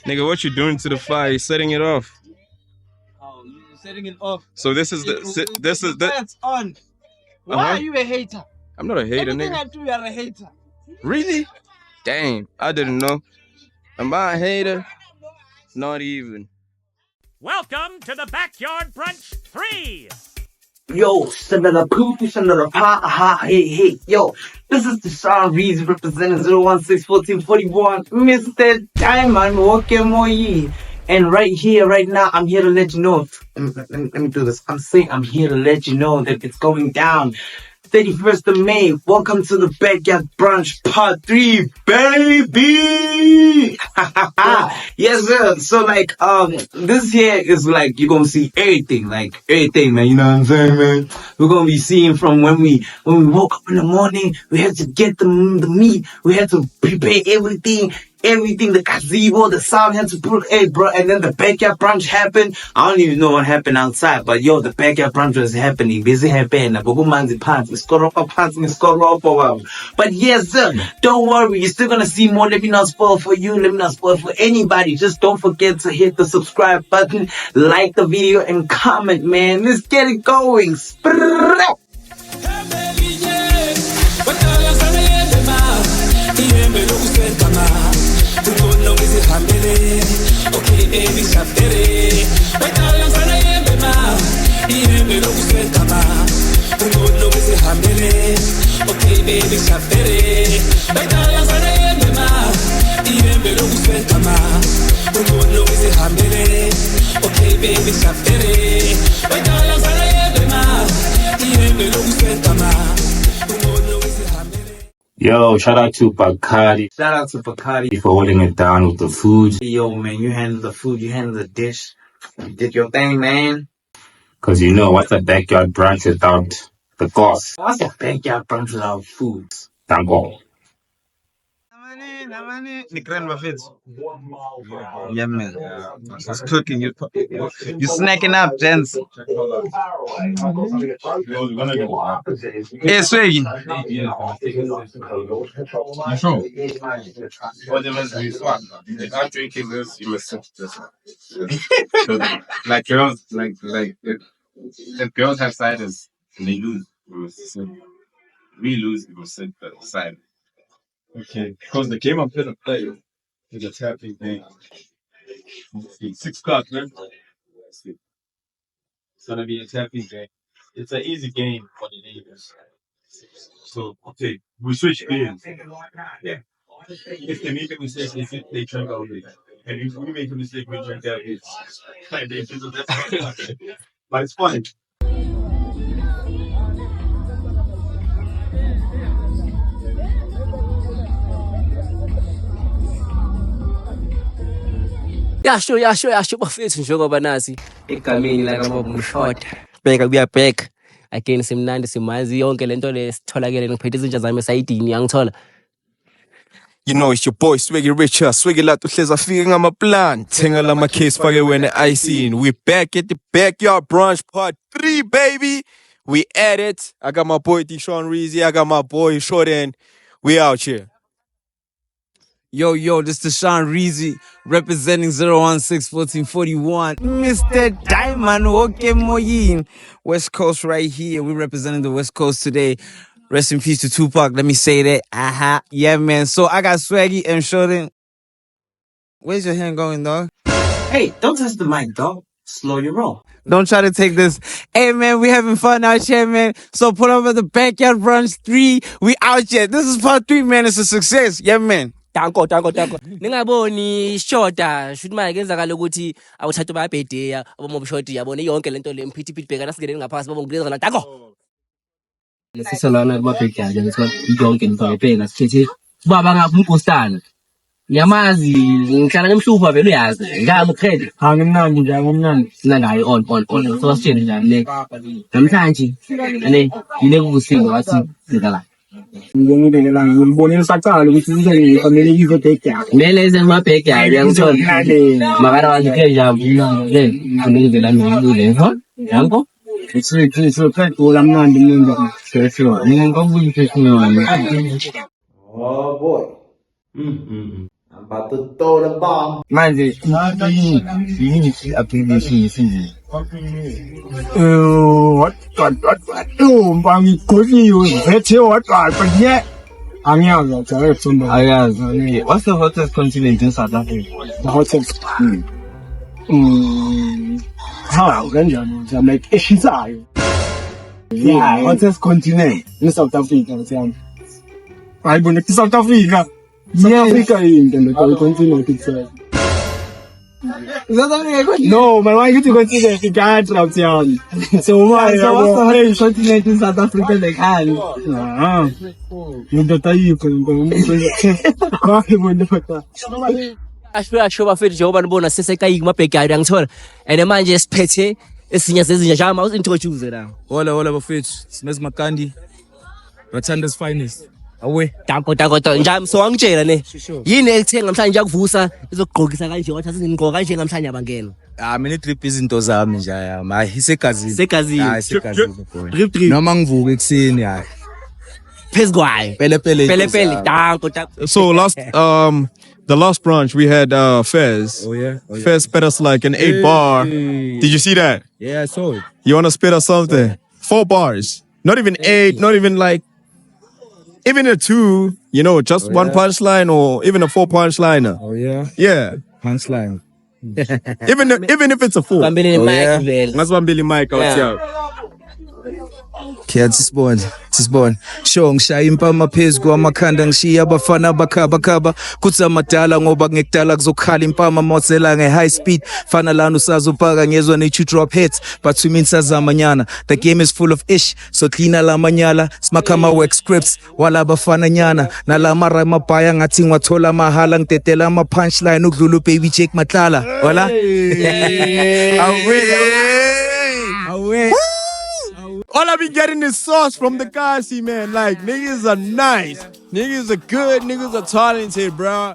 Nigga, what you doing to the fire? You're setting it off. Oh, you're setting it off. So this is That's on. Why are you a hater? I'm not a hater, Everything nigga. I do, you're a hater. Really? Dang, I didn't know. Am I a hater? Not even. Welcome to the Backyard Brunch 3. Yo, son of the poop, son of the ha, hey. Yo, this is deshawnreezy representing 0161441, Mr. Diamond, Wokemoyi. And right here, right now, I'm here to let you know. Let me do this. I'm here to let you know that it's going down. 31st of May, welcome to the Backyard Brunch Part 3, baby! Yes, sir. So, like, this here is like, you're gonna see everything, man, you know what I'm saying, man? We're gonna be seeing from when we woke up in the morning, we had to get the meat, we had to prepare everything, the gazebo, the sound had to put, hey, bro, and then the backyard brunch happened. I don't even know what happened outside, but yo, the backyard brunch was happening. Busy happening. But yes, sir, don't worry, you're still gonna see more. Let me not spoil for you, let me not spoil for anybody. Just don't forget to hit the subscribe button, like the video, and comment, man. Let's get it going. Okay, baby, shaftere. Right now, I'm gonna yembe ma. Yembe lo kusweka ma. Ungono kisi hamele. Okay, baby, shaftere. Right now, I'm gonna yembe ma. Yembe lo kusweka ma. Ungono kisi hamele. Okay, baby, shaftere. Right now, I'm gonna yembe ma. Yembe lo kusweka ma. Ungono kisi hamele. Yo, shout out to Bacardi. Shout out to Bacardi For holding it down with the food. Yo, man, you handle the food, you handle the dish. You did your thing, man. Cause you know, what's a backyard brunch without the cost? What's a backyard brunch without food? Tango. Yeah, man. It's cooking. You snacking up, gents. Hey, Swaggy. You sure? If I'm drinking this, you must sip this one. Like girls, like if girls have ciders and they lose, we must sip. We lose, we must sip the cider. Okay, because the game I'm gonna play is a tapping game. 6 cards, man. It's gonna be a tapping game. It's an easy game for the neighbors. So, okay, we switch games. Yeah. If they make a mistake, they drink all day. And if we make a mistake, we drink that bit. But it's fun. Yasho bafethu njengoba nasi egameni la kaMabumshoda. Bheka kuya back again simnandi simazi yonke lento le sitholakele ngiphethe izinja zami esayidini yangithola. You know, it's your boy Swaggy Richard. Swaggy la tuhleza fika ngamaplan. Thenga lama case fake wena ice. We back at the Backyard Brunch Part 3, baby. We at it. I got my boy deshawnreezy. I got my boy Shorten. We out here. Yo, this is deshawnreezy representing 0161441. Mr. Diamond, Wokemoyi. West Coast right here. We're representing the West Coast today. Rest in peace to Tupac. Let me say that. Yeah, man. So I got Swaggy and Shorten. Where's your hand going, dog? Hey, don't touch the mic, dog. Slow your roll. Don't try to take this. Hey, man, we having fun out here, man. So put up at the Backyard Brunch 3. We out here. This is part 3, man. It's a success. Yeah, man. Tanko. Ningaboni shoda should my ngenzakala ukuthi awuthatha bayabhedeya abomobshoti yabona yonke lento le mphithiphithi bhekana singene ngaphasi babongileza la tanko. Lesisalana kubabhekana ngithola yonke into ayibheka sithethe baba ngapha unkosana. Ngiyamazi ngihlala ngemhlupa vele uyazi. Ngami credit. Ngimnandi nje ngomnandi. Sina ngayi on. So sitshele njani le. Namhlanje ane yile kusinga wathi ngidala. Ngiyongibele la ngibonile sacala ukuthi kufanele izobhekya. Kumele ize ngimabhekya ngiyangithola. Makara wazike njalo le. Ngizele la ngidule ho. Yango? It's ola mnandi mnenza sesho. Ngingakubuyisa singwane. Oh boy. I'm about to throw the bomb. Manje, yini abbreviation yesizulu? What? Ngikhohliwe, vethe what? But yeah. Angiyazi, Ayazi. What's the hottest continent in South Africa? The hottest. Kanjani? I'm like, eshisayo. Yeah, hottest continent in South Africa. Hayi bona South Africa. South Africa yini the continent itself. No, my wife to continent the country of town. So why? So what's the hottest continent in South Africa? Like, asho bafethu njengoba nibona sesekayiki mabhekari angithola and manje siphethe esinye sezinja njama usintroduce la Hola bafethu Smith Makandi Rwatanda's finest awe tako njami so angitshela ne yini elithenga namhlanje akuvusa izogqokisa kanje wathi asingqoka kanje namhlanje abangena mina drip izinto zami nje ma isegazini drip noma ngivuka ekseni hayi phezukwayo pele tako So the last brunch we had Fez. Oh yeah. Fez spit us like an 8-bar. Did you see that? Yeah, I saw it. You wanna spit us something? 4 bars. Not even 8, not even like even a 2, you know, just one punchline or even a 4 punchline. Oh yeah. Yeah. Punchline. Even if it's a 4. That's one Billy Mike out here. Kaya tisibone Show ngishaya impama phezu kwamakhanda ngishiya abafana abakhaba kuthi amadala ngoba ngekudala kuzokhala impama mosela nge-high speed fana lana usazopaka ngezwa ne-two drop hits but to mean sazamanyana the game is full of ish so cleana la manyala smakha ama-work scripts wala abafana nyana nala marime abhaya ngathi ngiwathola mahala ngidedela ama-punchline ukudlula ubaby Jake Matlala wala awe All I be getting is sauce from the guys, see, man. Like, niggas are nice. Niggas are good. Niggas are talented, bro.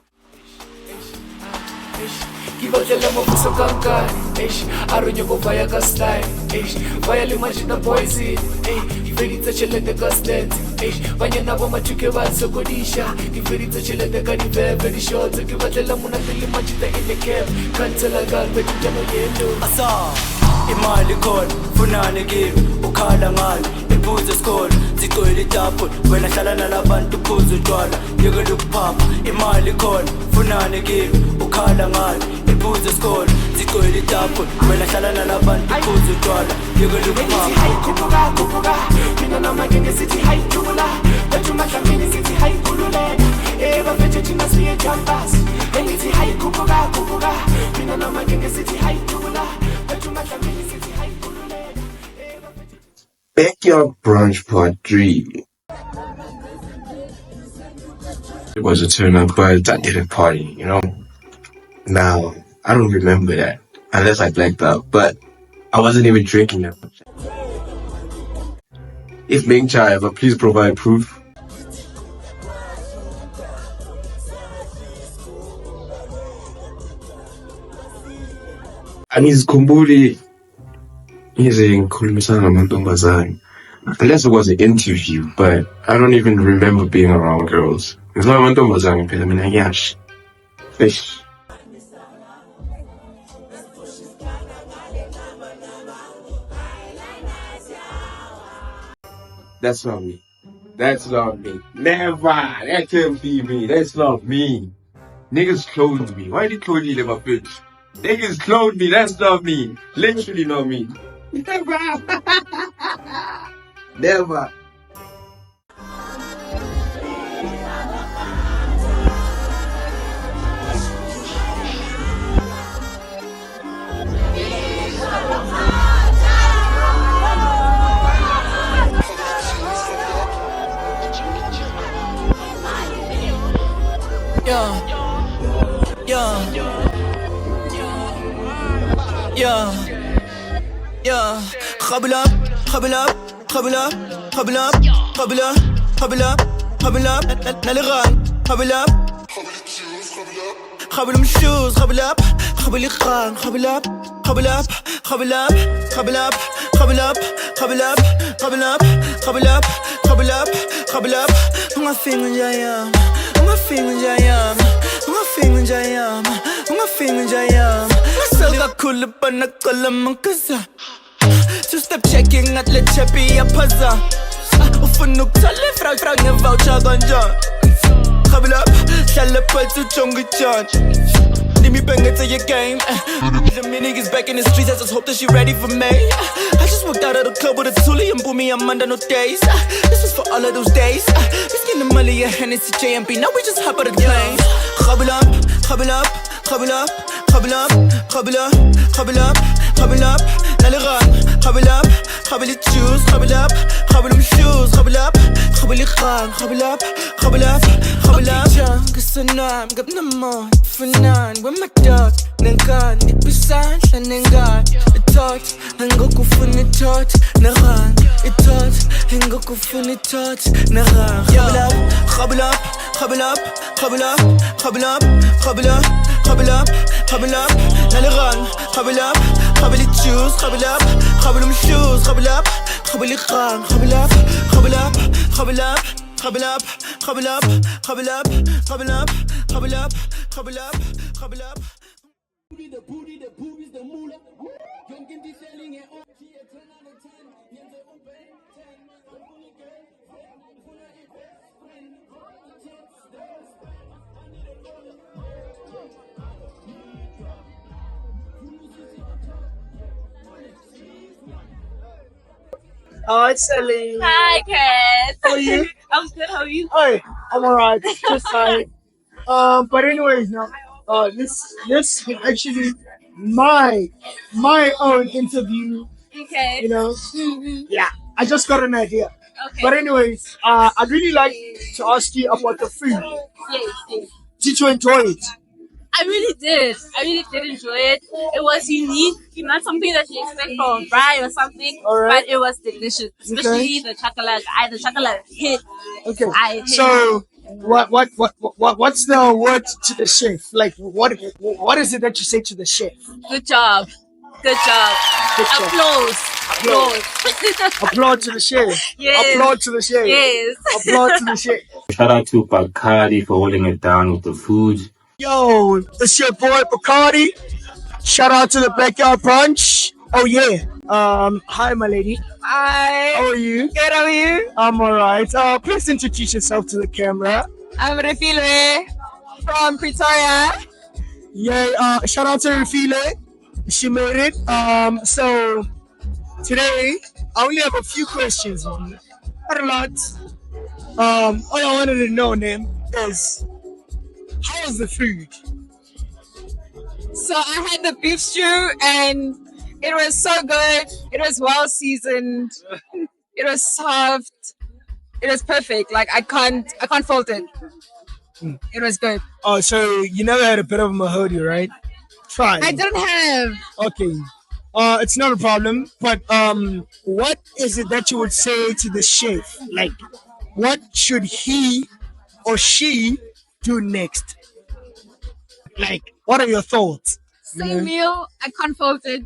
Kibotela mofuso kankani, aronyo ko vaya ka style, vaya le machina poison, iferitsa chelete ka stand, banyana bo machuke ba sokodisha, iferitsa chelete ka di very short, kibatela mona le machita in the camp, cancela gal betu jano yendo. Asa, imali khona, funane give, ukhala ngani, ibuze score, zigcwele itapho, wena hlala nalabantu phuzu utshwala, yeke lokuphapha, imali khona, funane give, ukhala ngani. Ibuze score, zigcwele itapho, wena hlala nalabantu phuzu utshwala, yeke lokuphapha. Hayi khuphuka, mina namagenge sithi hayi thula, bathi mahlamini sithi hayi khululeka, bafethu thina siye campus, engithi hayi khuphuka, mina namagenge sithi hayi thula, bathi mahlamini sithi hayi khululeka. Backyard Brunch Part 3. It was a turn up, but I didn't party, you know? Now, I don't remember that, unless I blacked out, but I wasn't even drinking that much. If being child, please provide proof. And his kumbuli, he's in Kulimisana Mantombazan. Unless it was an interview, but I don't even remember being around girls. It's not Mantombazan, but I mean, yash. Fish. That's not me. That's not me. Never. That can't be me. That's not me. Niggas cloned me. Why did clone me, my bitch? Niggas cloned me. That's not me. Literally not me. Never. Never. Hubble up, hubble up. Hubble them shoes, hubble up, hubble your khan, hubble up, hubble up, hubble up, hubble up, hubble up, hubble up, hubble up, hubble up, hubble up, hubble up. I'm a finger, I'm a finger, I'm a feeling jayama, unga feeling jayama. Nasalga kula pa nakala mangkaza. Two-step checking at le chappy a puzzle. Ufuna ukuthola ifrag nge-voucher kanjani. Double up, hlala phansi ujonge ijudge. Let me bang it to your game. The niggas back in the streets, I just hope that she ready for me. I just walked out of the club with a Tuli and Boomy, I'm under no days. This is for all of those days. Let's get the money, a Hennessy, JMP, now we just hop out of the plane. Hubble up, hubble up, hubble up, hubble up, hubble up, hubble up, hubble up, let it run. Hubble up, hubble it shoes, hubble up, hubble them shoes, hubble up, hubble it run, hubble up, hubble up, hubble up. Kasanam, gab naman, fanan, with my dog, nangan, ipisan, nangan. It taught, hango ko funny taught, naran. It taught, hango ko funny taught, naran. Hubble up, hubble up, hubble up, hubble up, hubble up, hubble up, hubble up, let it run. Hubble up, hubble it shoes, hubble up, hubble them shoes, hubble up, hubble it run, hubble up, hubble up, hubble up. Hubble up, hubble up, hubble up, hubble up, hubble up, hubble up, hubble up. The booty, the boobies, the moolah. Young can be selling it all. 10 out of 10. Yenze open 10. I'm fully good. I'm full of it. When the chips, there's I need a dollar. Hi, Sally. Hi, Kat. How are you? I'm good. How are you? Hey, I'm alright. Just tired. But anyways, now, this is actually my own interview. Okay. You know, yeah. I just got an idea. Okay. But anyways, I'd really like to ask you about the food. Yes. Did you enjoy it? I really did. I really did enjoy it. It was unique. Not something that you expect from a fry or something. Alright. But it was delicious. Especially the chocolate. The chocolate hit. Okay. So, what's the word to the chef? Like, what is it that you say to the chef? Good job. Good job. Good job. Applause. Applaud to the chef. Yes. Applaud to the chef. Yes. Applaud to the chef. Shout out to Bacardi for holding it down with the food. Yo, it's your boy Bacardi. Shout out to the Backyard Brunch. Oh yeah. Hi my lady. Hi. How are you? Good, how are you? I'm alright. Please introduce yourself to the camera. I'm Refile from Pretoria. Yeah, shout out to Refile. She made it. So today I only have a few questions on you. Not a lot. All I wanted to know, Nim, is how was the food? So I had the beef stew and it was so good. It was well seasoned. It was soft. It was perfect. Like I can't fault it. It was good. Oh, so you never had a bit of a mahodi, right? Try. I didn't have. Okay. It's not a problem. But what is it that you would say to the chef? Like, what should he or she do next? Like, what are your thoughts? Same meal. I can't fault it.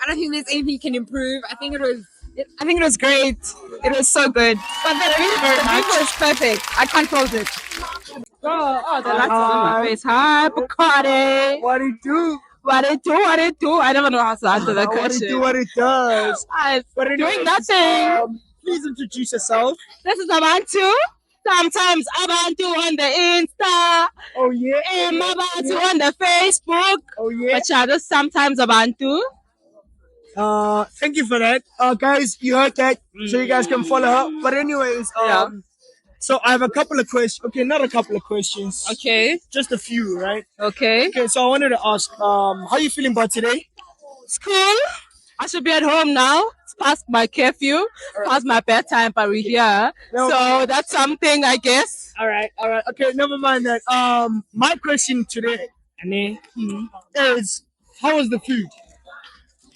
I don't think there's anything you can improve. I think it was great. It was so good. But the beef was perfect. I can't fault it. Oh, the lights are on my face. Hi, Bacardi. What it do? What it do? I never know how to answer that What question. it do? What it does? But doing nothing. Please introduce yourself. This is Abantu. Sometimes Abantu on the Insta. Oh yeah. And Abantu on the Facebook. Oh yeah. But yeah, just sometimes Abantu. Thank you for that. Guys, you heard that. So you guys can follow her. But anyways, so I have a couple of questions. Okay, not a couple of questions. Okay. Just a few, right? Okay. Okay, so I wanted to ask, how are you feeling about today? It's cool. I should be at home now. It's past my curfew, past my bedtime, but we're here. No. So that's something, I guess. All right. Okay, never mind that. My question today, is how was the food?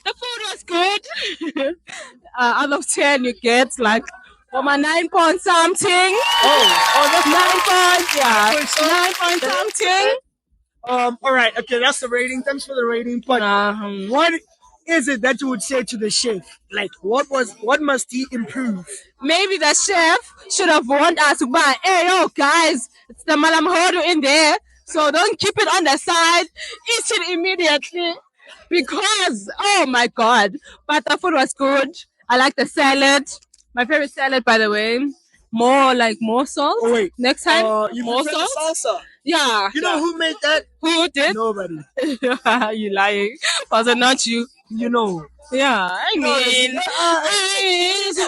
The food was good. Out of 10, you get like 9 point something. Oh, that's 9 points, yeah. 9 point something. All right. Okay, that's the rating. Thanks for the rating. But what is it that you would say to the chef? Like, what must he improve? Maybe the chef should have warned us. Hey, yo, guys, it's the Malamhodo in there. So don't keep it on the side. Eat it immediately. Because, oh my God, but the food was good. I like the salad. My favorite salad, by the way. More salt. Oh wait, Next time, you more prefer salt. the salsa? Yeah. You know who made that? Who did? Nobody. You lying? Was it not you? You know. Yeah, I mean,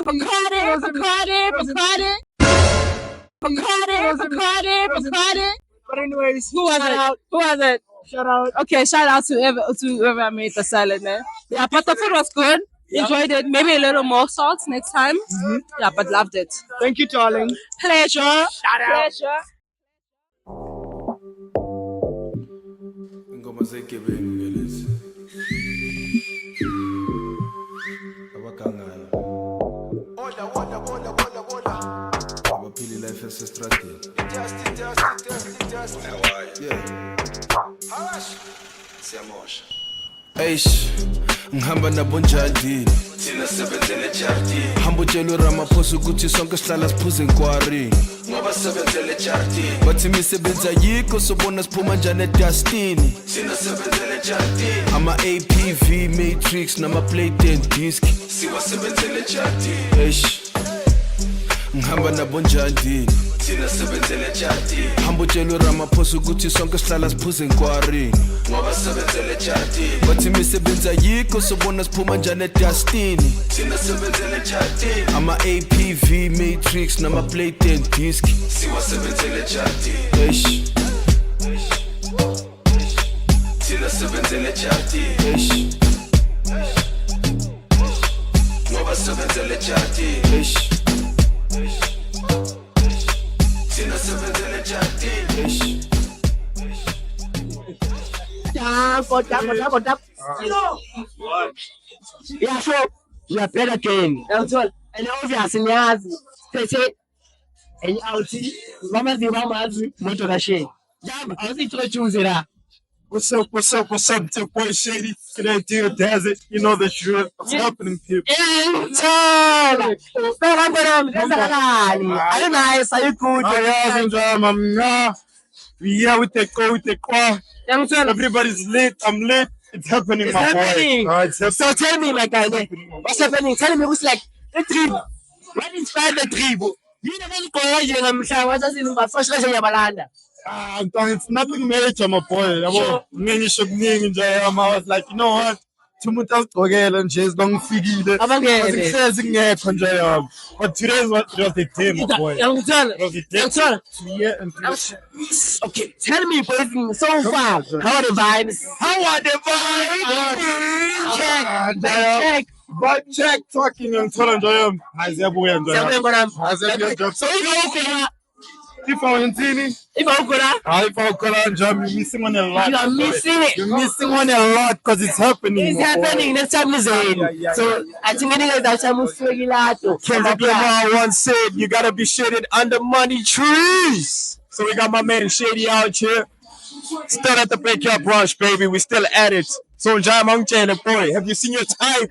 Bacardi. But anyways, Who was it? Shout out. Okay, shout out to whoever made the salad, man. Yeah, but the food was good. Enjoyed it. Maybe a little more salt next time. Yeah, but loved it. Thank you, darling. Pleasure. Shout out. Pleasure. Ingoma zegebengu lezi. Abagangana. Ola. Abaphili life esestradeni. Just. Yeah. Siyamosha. Eish, ngihamba nabonjandini. Thina sebenzele ejardini. Hamba utshela uRamaphosa ukuthi sonke sihlala siphuze enkwarini. Ngoba sebenzele ejardini. Bathi imisebenzi ayikho sobona siphuma njani edustini. Thina sebenzele ejardini. Ama-APV matrix nama-plate and disc. Siwasebenzele ejardini. Eish, ngihamba nabonjandini. Thina sebenzele ejardini. Hamba utshela uRamaphosa ukuthi sonke sihlala siphuze enkwarini. Ngoba sebenzele ejardini. Bathi imisebenzi ayikho sobona siphuma njani edustini. Thina sebenzele ejardini. Ama-APV matrix nama-plate and disc. Siwasebenzele ejardini. Eish, thina sebenzele ejardini. Eish, ngoba sebenzele ejardini. Eish, thina sebenzele ejardini. Eish. Yeah, so we are better again. That's all. And obviously, and I'll see Mama's motor machine. Damn, I was introducing that. What's up? It's your boy Shady. Today, dear Desert. You know the drill. What's happening, people? I don't know, so you good. We here with the car. Everybody's lit. I'm lit. It's happening, It's my happening. boy. It's happening. So tell me, my guy, what's happening? Tell me what's like the tribe. What inspired the tribe? You never go first It's nothing major, my boy. I was like, you know what? Tumuta Togel and Jay's long figure. But today's what was the day, my boy. Okay, tell me, boys, so far, how are the vibes? Check. But check talking and telling them. If I went in, if I could, you're missing on a lot. You are missing it. You're missing on a lot because it's happening. It's happening. Next time is So I think that's Kendrick Lamar once said, "You gotta be shaded under money trees." So we got my man Shady out here. Still at the Backyard Brunch, baby. We still at it. So Jam boy, have you seen your type?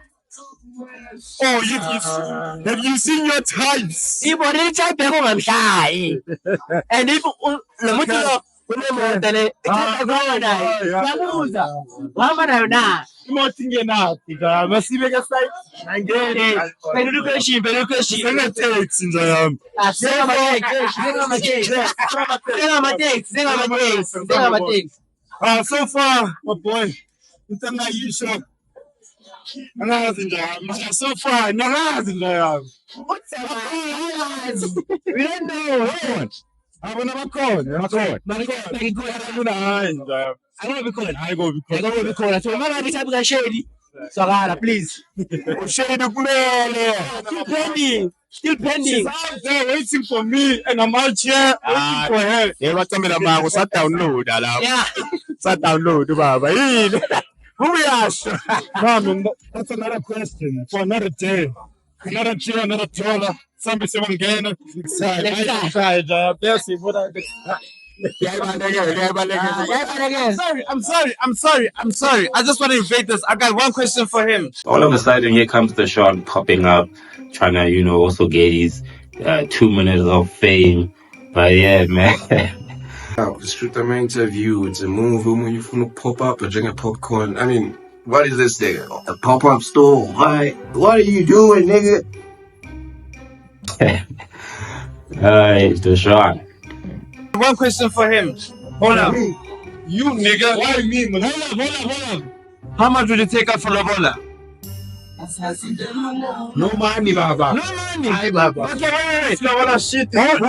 Oh, have you seen your types? If I type, I'm shy. And if so far, my boy, it's a nice usual. So far, what's up? We don't know. I'm gonna record. I go because so I'm going to Shady. So please. Shady Still pending. She's out there waiting for me, and I'm out here waiting for her. Yeah, sat download, Baba. Who we ask? That's another question for another day. Another day, another dollar. Somebody say one again. I'm sorry. I just want to invade this. I got one question for him. All of a sudden, here comes Deshawn popping up, trying to, also get his 2 minutes of fame. But yeah, man. It's truth I'm interview. It's a move. When you from pop up or drink a popcorn. I mean, what is this thing? A pop-up store? What are you doing, nigga? Deshawn. One question for him. Hold up. You nigga. Why me, man? Hold up. How much would you take out for Lobola? No money, Baba. No money. Aye, Baba. Okay, wait. No, what shit. Hold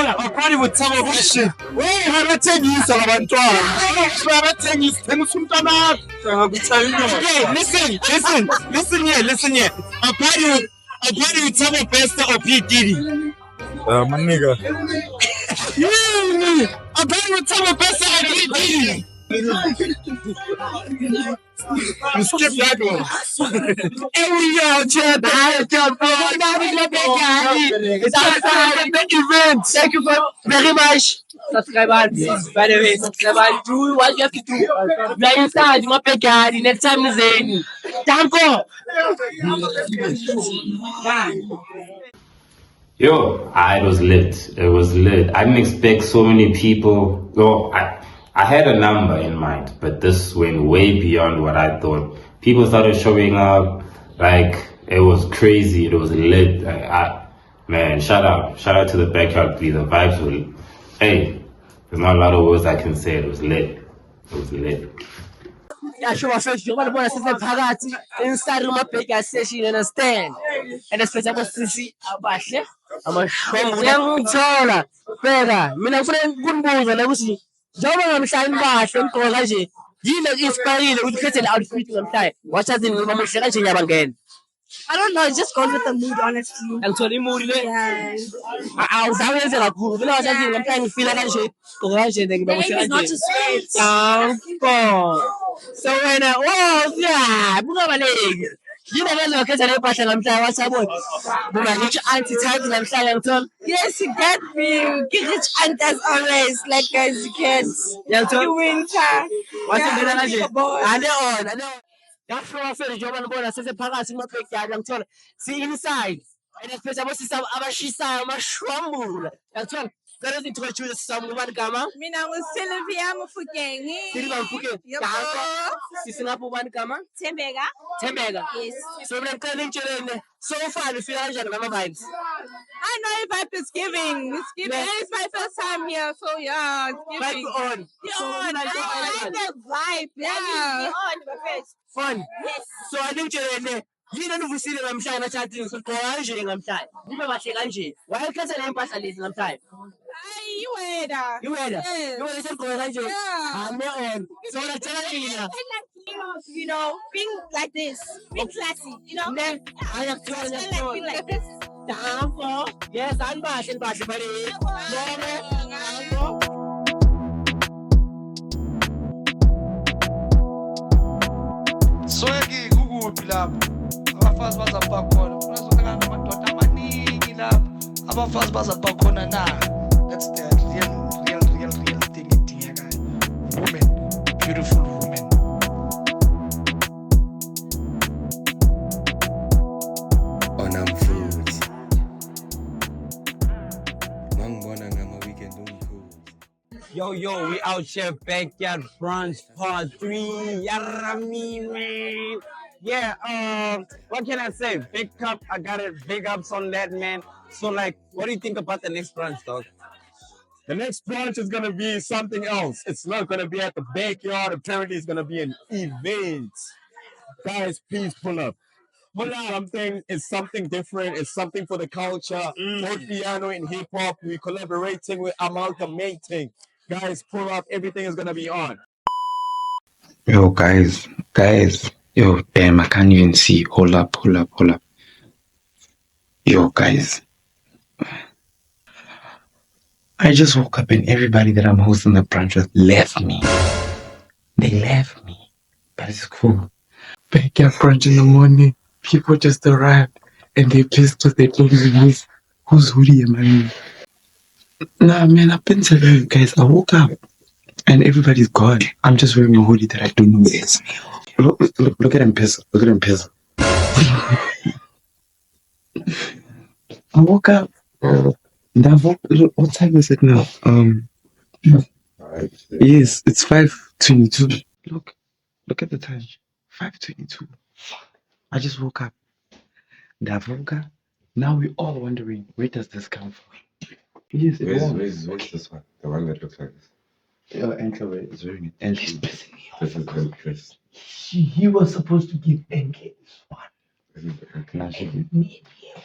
up. A party with some of this shit. Wait, I'm not telling you something about it. I'm not telling you something about Okay, listen here. A party with some of Pesta or P. Diddy. My nigga. A party with some of Pesta or P. Diddy. You skip that one. Every year, Chad, event. Thank you very much. Subscribe, by the way, subscribe. Do what you have to do. Like you said, you want to pay next time is in. Tanko. Yo, it was lit. It was lit. I didn't expect so many people. Yo, I had a number in mind, but this went way beyond what I thought. People started showing up. Like, it was crazy. It was lit. Man, shout out to the backyard. The vibes were. Hey, there's not a lot of words I can say. It was lit. It was lit. Yasho wafethu ngoba libona sisephakathi inside uma-backyard session, you understand, and especially abosisi abahle amashombu ngiyangithola bheka mina kufanele kunibuza la ukuthi njengoba ngamhlanje bahle mgqoka kanje yini ku-inspirile ukuthi ukhethe le outfit namhlanje wathathini ngoba muhle kanje ngiyabangena. I don't know, it just goes with the mood, honestly. Angithola imuli le Yeah. awuzange yenze kakhulu mina wathathini namhlanje ngifila kanje gqoka kanje The ngiba aim muhle is not kanje. to sweat. So when buka baleki yini ngenza ngakhetha le mpahla namhlanje wasabona buka rich auntie type namhlanje ngithola. Yes, you get me. Get rich aunt as always, like guys, you can't. You winter. wasebela kanje Yeah, ane on yafika wafela njengoba nibona sesephakathi kuma-backyard ngithola si-inside and especially abosisa abashisayo amashwambula ngiyathola ngicela uzintroduce sisami ngubani gama Mina nguSylvia Mufukeng. Silva Mfukeng. Sisi ngapha ubani gama Tembega. Yes. So mina ngicela ngitshelene so far ufika kanjani ngama-vibes. I know if vibe is giving. It's giving. Yeah. It's my first time here, so yeah, it's giving. Vibe on. Yeah, So I like the vibe. Yeah. Fun. Yes. So ngitshelene yini enivusile namhlanje na-chatting sigqoka kanje namhlanje nibe bahle kanje wayekhetha le mpahla lezi namhlanje. You weather. You segqoka kanje Yeah. ame on so natshela mina You know, being like this, being classy, you know. ne I like being like this. Danko. Yes, angibahle bale. Danko. Swegi kukuphi lapho abafazi bazapha khona unazonakala namadoda amaningi lapho abafazi bazapha khona na. That's the real thing edingekayo. Women, beautiful women. Onamfuthi mangibona ngama-weekend ungikhuzi. Yo, we out here, backyard brunch part 3. Yaramine. Yeah, what can I say? Big up, I got it. Big ups on that, man. So, like, what do you think about the next brunch, dog? The next brunch is gonna be something else. It's not gonna be at the backyard. Apparently, it's gonna be an event. Guys, please pull up. It's something different. It's something for the culture. Both piano and hip hop. We're collaborating. We're amalgamating. Guys, pull up. Everything is gonna be on. Yo, guys. Yo, damn, I can't even see. Hold up. Yo, guys. I just woke up and everybody that I'm hosting the brunch with left me. They left me. But it's cool. Backyard brunch in the morning. People just arrived and they pissed because they told me whose hoodie am I in? Nah, man, I've been telling you guys. I woke up and everybody's gone. I'm just wearing a hoodie that I don't know is. Look at Empizzle. I woke up. What time is it now? Yes, it's 5:22. Look at the time. 5:22. I just woke up. Davoka. Now we're all wondering, where does this come from? Yes, it won't. Where's this one? The one that looks like this. Your ankle is wearing it. And he's pissing me off. This is the Chris. He was supposed to give NK this one. This is the Nah, she did. Me and him.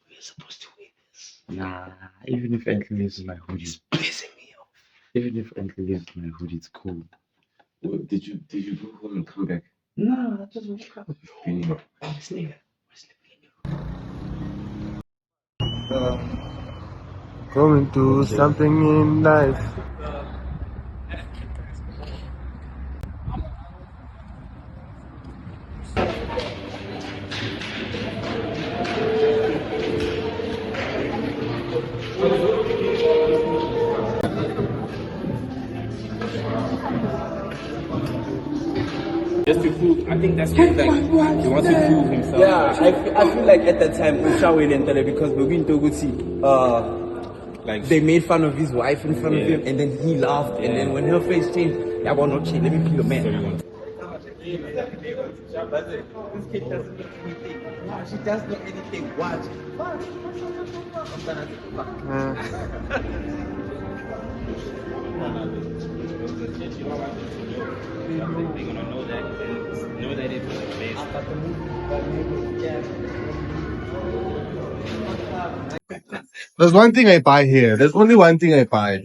We're supposed to wear this. Nah, even if NK leaves my hoodie, it's pissing me off. Even if NK leaves my hoodie, it's cool. Did you go home and come back? Nah, I just woke up. Beating up. This nigga. Going to something in life. Just to prove, I think that's what, like, he wants to prove himself. Yeah, I feel like at that time, Usha went into it because we're going to go see, like, they made fun of his wife in front of him, and then he laughed, and then when her face changed, yeah, well, not change, let me feel a man. This kid doesn't know anything. She doesn't know anything. Watch. There's one thing I buy here. There's only one thing I buy.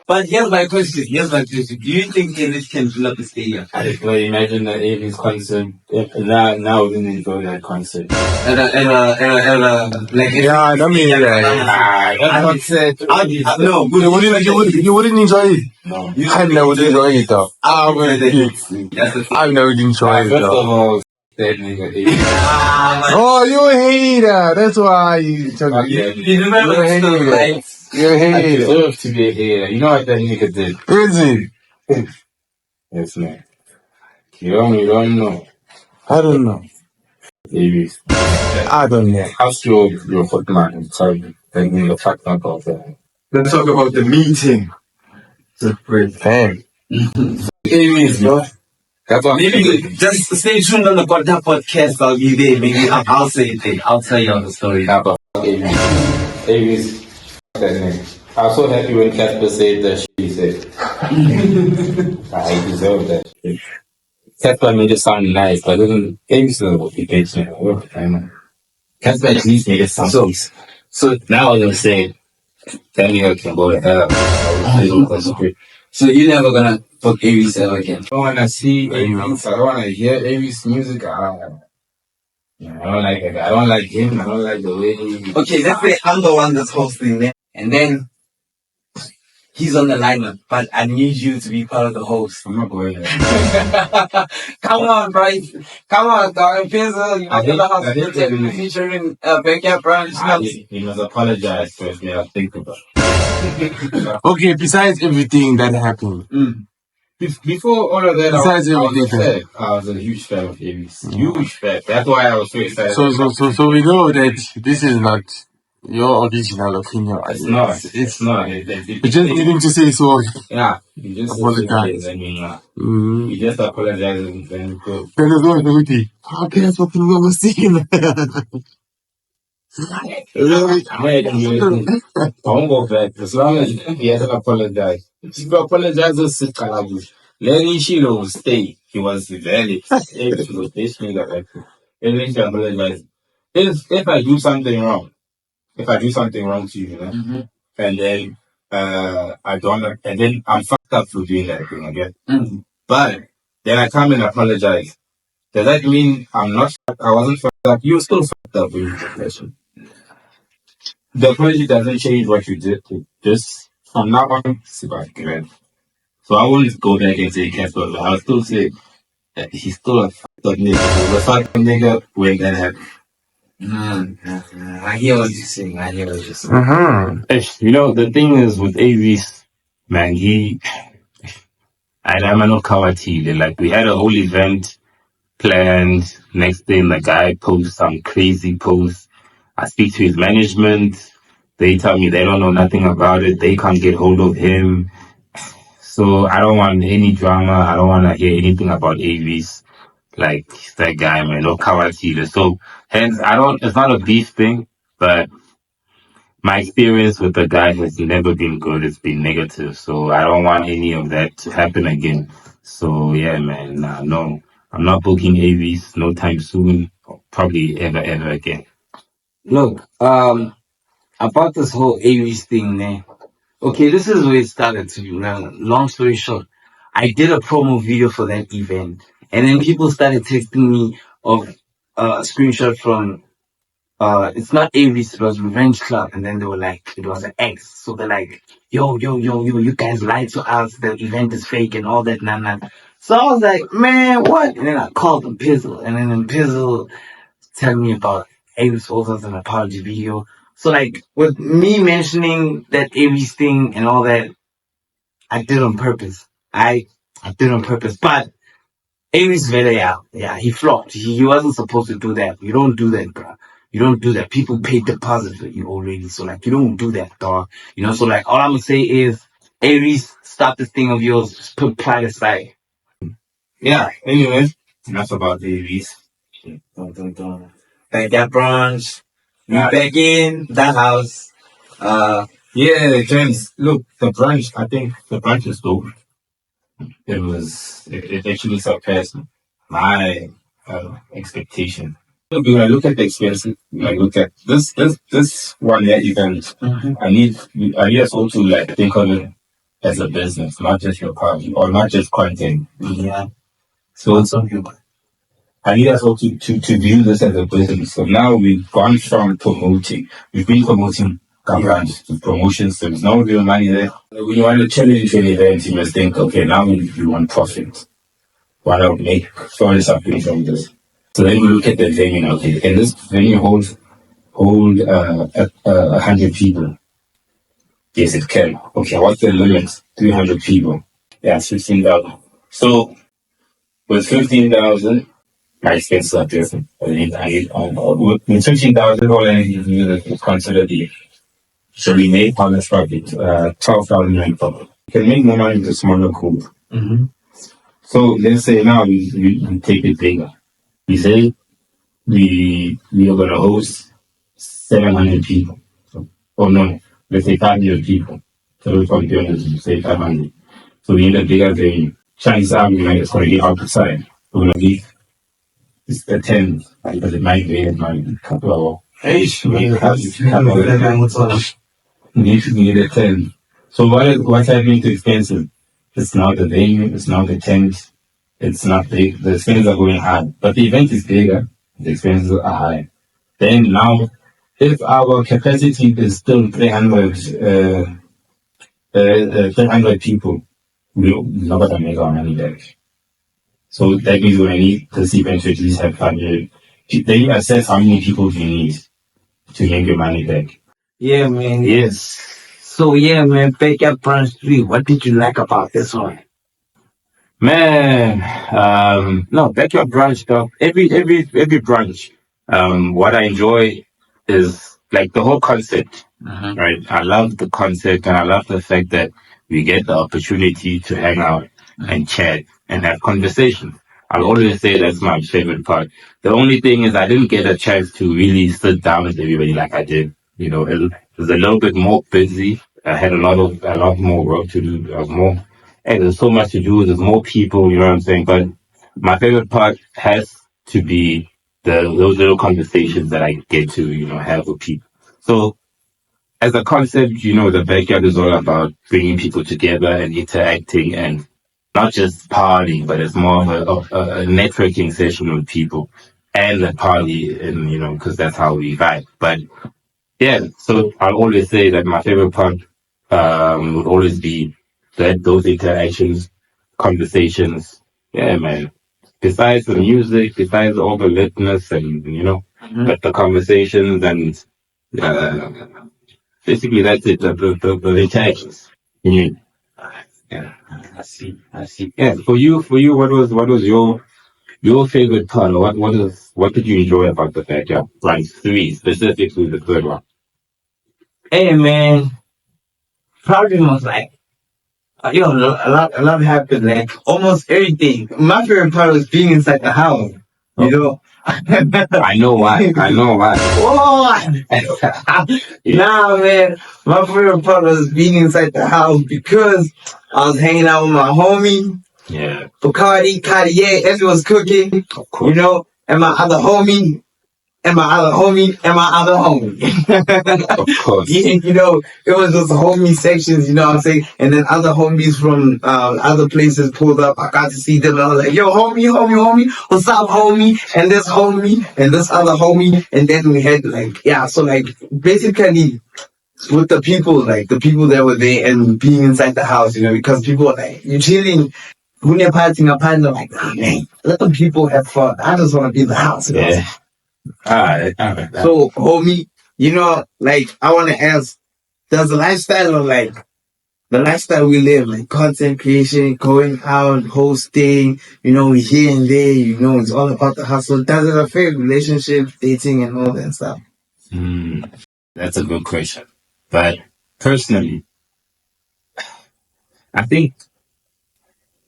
But here's my question. Do you think A-Reece can fill up the stadium? I just well, imagine the A-Reece concert. Now we didn't enjoy that concert. Like, Yeah, I mean, That concert. no, you wouldn't enjoy it. No. I never would enjoy it though. I never enjoy it First of though. all, that nigga A-Reece. Oh, you a hater. That's why you talking. You remember the story, right? You're a I hater. deserve to be a hater. You know what that nigga did? Is it? Yes, man. You don't know. I don't know. A-Reece. I don't know. How's your footman in Turkey? That nigga fucked up all that. Let's talk about the meeting. Damn. A-Reece, bro. That's what Maybe just stay tuned on the podcast. I'll be there. Maybe I'll say it there. I'll tell you all the story. A-Reece. A-Reece. That nigga. I was so happy when Casper said that shit he said. I deserve that shit. Casper made it sound nice, but it doesn't. A-Reece doesn't what he thinks, man. Casper at least made it sound nice. So now I'm gonna say, tell me how can go to hell. So you're never gonna book A-Reece ever again? I don't wanna see A-Reece. I don't wanna hear A-Reece music. I don't like it. I don't like him. I don't like the way he. Okay, let's say I'm the one that's hosting there, and then he's on the lineup, but I need you to be part of the host. I'm not going there. Come on, bro. Come on, dog. Empizzle, you know, the hospital featuring Backyard Brunch. He must apologize first. Yeah, I'll think about it. Okay, besides everything that happened. Before all of that, Besides everything. I was a huge fan of A-Reece. Huge fan. That's why I was so excited. So we know that this is not your original opinion. It's not. It's not. You just needing to say sorry. Yeah. You just apologize. You just apologize and then go. Then there's one beauty. How can I fucking remember seeing I won't go back. As long as he hasn't apologized. If you apologize, just sit calm. Lenny Shilo will stay. He was very this nigga like Lenny apologize. If I do something wrong, to you, know, and then I don't, and then I'm fucked up for doing that thing again. But then I come and apologize. Does that mean I wasn't fucked up? You're still fucked up with your person. The apology doesn't change what you did. Just from now on, it's about good. So I won't go back and say Casper, but I'll still say that he's still a fucked up nigga. The fucked up nigga when that happened. I hear what you're saying. I hear what you're saying. You know, the thing is with A-Reece, man, I'm no kawatile. Like, we had a whole event planned. Next thing, the guy posts some crazy post. I speak to his management. They tell me they don't know nothing about it. They can't get hold of him. So I don't want any drama. I don't want to hear anything about A-Reece. Like, that guy, man, no kawatile. So hence, it's not a beef thing, but my experience with the guy has never been good. It's been negative. So I don't want any of that to happen again. So yeah, man, no, I'm not booking A-Reece no time soon. Probably ever again. Look, about this whole A-Reece thing, man. Okay, this is where it started to be. Now, long story short, I did a promo video for that event, and then people started texting me of a screenshot from it's not A-Reece, it was Revenge Club, and then they were like, it was an X. So they're like, yo, you guys lied to us, the event is fake and all that, nah. So I was like, man, what? And then I called Empizzle, and then Empizzle tell me about A-Reece also has an apology video. So like, with me mentioning that A-Reece thing and all that, I did on purpose. I did on purpose, but A-Reece very yeah, he flopped. He wasn't supposed to do that. You don't do that, bro. You don't do that. People pay deposit for you already, so like you don't do that, dog. You know, so like all I'm gonna say is, A-Reece, stop this thing of yours. Just put pride aside. Yeah, anyway, enough about A-Reece. Backyard brunch. We back in the house. Yeah, James, look, the brunch, I think the brunch is dope. It actually surpassed my expectation. Look, when I look at the expenses, when I look at this one year event, I need us all to like think of it as a business, not just your party or not just content. Yeah. So I need us all to view this as a business. So now we've gone from we've been promoting brunch to promotions, so there's no real money there. When you want to challenge an event, you must think, okay, now we want profit. Why not make something from this? So then we look at the venue. Okay, can this venue hold 100 people? Yes, it can. Okay, what's the limit? 300 people. Yeah, 15,000. So with 15,000, my expenses are different. With 15,000, all I need to do is consider the. So we made on this profit 12,000 rand profit. You can make more money with a smaller group. So let's say now we take it bigger. We say we are going to host 700 people. Oh no, let's say 500 people. So we're from 200 to say 500. So we need a bigger venue. Chances are we might going to be outside. We're going to leave the 10 because it might be a couple of we need a 10. So what's happening to expensive? It's not the venue, it's not the tent, it's not big. The expenses are going high. But the event is bigger, the expenses are high. Then now, if our capacity is still 300 people, we're not going to make our money back. So that means when I need this event to at least have 500, then you assess how many people you need to make your money back. Yeah, man. Yes. So yeah, man, Backyard Brunch 3, what did you like about this one? Man, no, Backyard Brunch, though. Every brunch, what I enjoy is like the whole concept, right? I love the concept and I love the fact that we get the opportunity to hang out and chat and have conversations. I'll always say that's my favorite part. The only thing is I didn't get a chance to really sit down with everybody like I did. You know, it was a little bit more busy. I had a lot more work to do, and there's so much to do. There's more people, you know what I'm saying? But my favorite part has to be those little conversations that I get to, have with people. So as a concept, the backyard is all about bringing people together and interacting and not just partying, but it's more of a networking session with people and a party, and because that's how we vibe. But yeah, so I'll always say that my favorite part would always be those interactions, conversations. Yeah, man. Besides the music, besides all the litness and but the conversations and uh, basically that's it. The interactions. Mm. Yeah, I see. I see. Yeah, for you, what was your favorite part, or what did you enjoy about the backyard? Like three, specifically the third one. Hey man, probably was like a lot happened. Like almost everything. My favorite part was being inside the house. You know. I know why. I know why. Oh, nah, man. My favorite part was being inside the house because I was hanging out with my homie. Yeah. Bacardi, Cartier, everyone's cooking. Of course. You know, and my other homie, and my other homie, and my other homie. Of course. You know, it was just homie sections, you know what I'm saying? And then other homies from other places pulled up. I got to see them and I was like, yo, homie, what's up, homie? And this homie, and this other homie. And then we had like, yeah, so like basically with the people that were there and being inside the house, you know, because people were like, you chilling. When you're partying up, I'm like, oh, man, let the people have fun. I just want to be in the house. You know? Yeah. Alright. So, homie, you know, like, I want to ask, does the lifestyle of like, the lifestyle we live, like content creation, going out, hosting, you know, here and there, you know, it's all about the hustle. Does it affect relationships, dating, and all that stuff? That's a good question. But personally, I think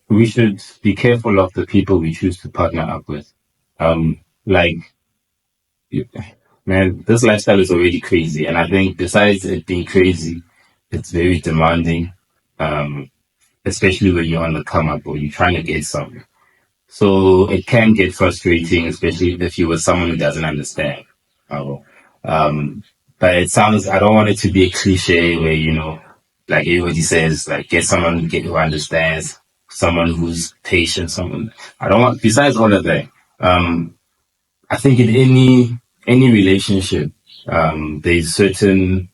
we should be careful of the people we choose to partner up with. Like, man, this lifestyle is already crazy. And I think besides it being crazy, it's very demanding. Especially when you're on the come up or you're trying to get something. So it can get frustrating, especially if you're with someone who doesn't understand. But it sounds, I don't want it to be a cliche where, like everybody says, like get someone who understands, someone who's patient, I don't want, besides all of that, I think in any relationship, there's certain,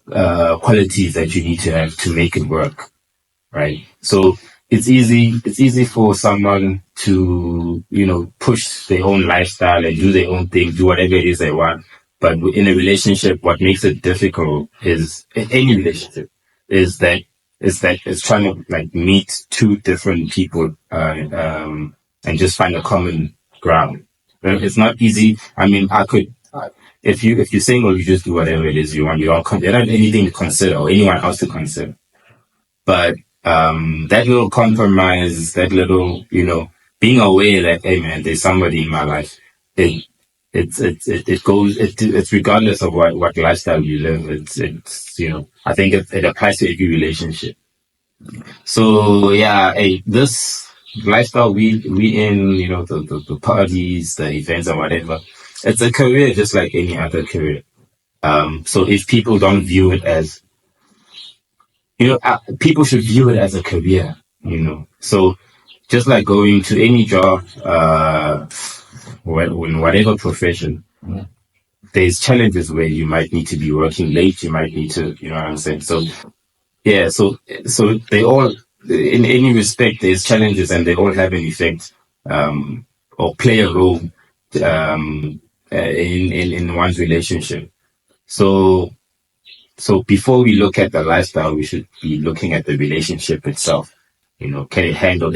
qualities that you need to have to make it work. Right. So it's easy for someone to, push their own lifestyle and do their own thing, do whatever it is they want. But in a relationship, what makes it difficult is in any relationship is that it's trying to like meet two different people, and just find a common ground. It's not easy. I mean, if you're single, you just do whatever it is you want. You don't have anything to consider or anyone else to consider. But that little compromise, that little, being aware that, hey man, there's somebody in my life. It's regardless of what lifestyle you live. I think it applies to every relationship. So yeah, hey, this lifestyle we in, the parties, the events and whatever, it's a career just like any other career. So if people don't view it as people should view it as a career, So just like going to any job, in whatever profession, there's challenges where you might need to be working late, you might need to, you know what I'm saying? So, yeah, so they all, in any respect, there's challenges and they all have an effect, or play a role, in one's relationship. So before we look at the lifestyle, we should be looking at the relationship itself. Can it handle?